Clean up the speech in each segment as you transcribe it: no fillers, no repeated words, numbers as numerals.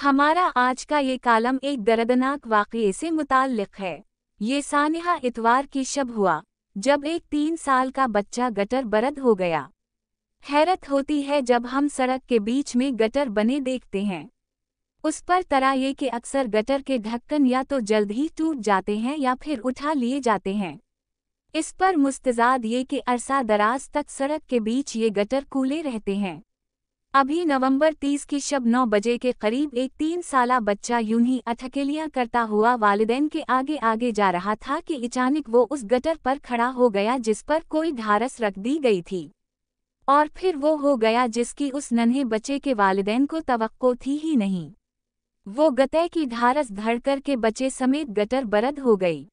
हमारा आज का ये कालम एक दर्दनाक वाक़ये से मुताल्लिक़ है। ये सानिहा इतवार की शब हुआ, जब एक 3 साल का बच्चा गटर बरद हो गया। हैरत होती है जब हम सड़क के बीच में गटर बने देखते हैं। उस पर तरह ये कि अक्सर गटर के ढक्कन या तो जल्द ही टूट जाते हैं या फिर उठा लिए जाते हैं। इस पर मुस्तज़ाद ये कि अरसा दराज तक सड़क के बीच ये गटर कूले रहते हैं। अभी नवंबर 30 की शब 9 बजे के करीब एक 3 साला बच्चा यूं ही अठखेलियां करता हुआ वालिदैन के आगे आगे जा रहा था कि अचानक वो उस गटर पर खड़ा हो गया जिस पर कोई ढारस रख दी गई थी। और फिर वो हो गया जिसकी उस नन्हे बच्चे के वालिदैन को तवक्को थी ही नहीं। वो गते की ढारस धड़कर के बच्चे समेत गटर बरद हो गई।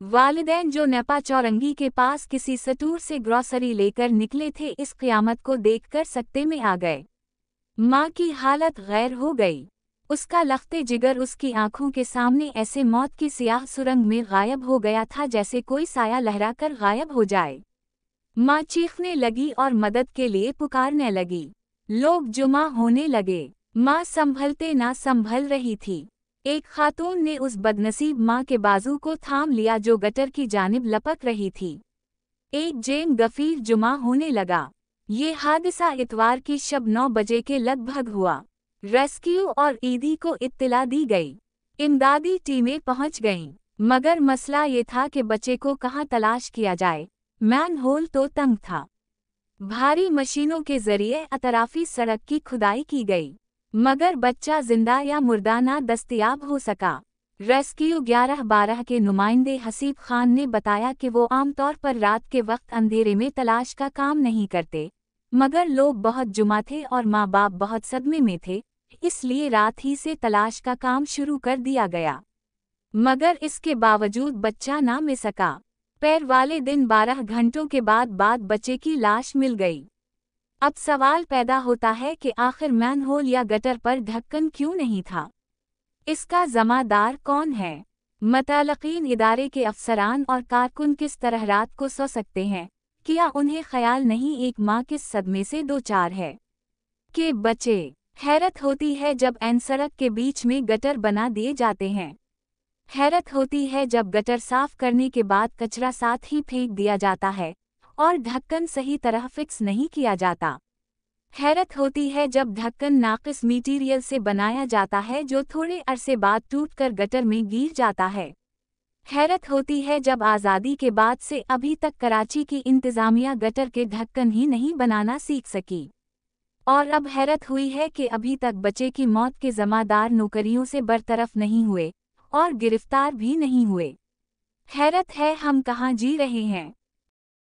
वालिदैन जो नेपा चौरंगी के पास किसी स्टोर से ग्रॉसरी लेकर निकले थे, इस क़यामत को देखकर सकते में आ गए। माँ की हालत गैर हो गई। उसका लख्ते जिगर उसकी आंखों के सामने ऐसे मौत की सियाह सुरंग में गायब हो गया था जैसे कोई साया लहराकर गायब हो जाए। माँ चीखने लगी और मदद के लिए पुकारने लगी। लोग जुमा होने लगे। माँ संभलते ना संभल रही थी। एक खातून ने उस बदनसीब माँ के बाजू को थाम लिया जो गटर की जानिब लपक रही थी। एक जेम गफीर जुमा होने लगा। ये हादसा इतवार की शब 9 बजे के लगभग हुआ। रेस्क्यू और ईदी को इत्तला दी गई। इमदादी टीमें पहुंच गईं, मगर मसला ये था कि बच्चे को कहाँ तलाश किया जाए। मैन होल तो तंग था। भारी मशीनों के जरिए अतराफी सड़क की खुदाई की गई, मगर बच्चा जिंदा या मुर्दा ना दस्तयाब हो सका। रेस्क्यू 11-12 के नुमाइंदे हसीब खान ने बताया कि वो आमतौर पर रात के वक्त अंधेरे में तलाश का काम नहीं करते, मगर लोग बहुत जुमा थे और माँ बाप बहुत सदमे में थे, इसलिए रात ही से तलाश का काम शुरू कर दिया गया। मगर इसके बावजूद बच्चा ना मिल सका। पैर वाले दिन 12 घंटों के बाद बच्चे की लाश मिल गई। अब सवाल पैदा होता है कि आखिर मैनहोल या गटर पर ढक्कन क्यों नहीं था? इसका ज़िम्मेदार कौन है? मुतल्लिक़ीन इदारे के अफसरान और कारकुन किस तरह रात को सो सकते हैं? क्या उन्हें ख्याल नहीं एक माँ किस सदमे से दो चार है कि बच्चे? हैरत होती है जब एन सड़क के बीच में गटर बना दिए जाते हैं। हैरत होती है जब गटर साफ करने के बाद कचरा साथ ही फेंक दिया जाता है और ढक्कन सही तरह फिक्स नहीं किया जाता। हैरत होती है जब ढक्कन नाक़िस मटीरियल से बनाया जाता है जो थोड़े अरसे बाद टूटकर गटर में गिर जाता है। हैरत होती है जब आज़ादी के बाद से अभी तक कराची की इंतज़ामिया गटर के ढक्कन ही नहीं बनाना सीख सकी। और अब हैरत हुई है कि अभी तक बच्चे की मौत के ज़िम्मेदार नौकरियों से बरतरफ नहीं हुए और गिरफ्तार भी नहीं हुए। हैरत है हम कहाँ जी रहे हैं।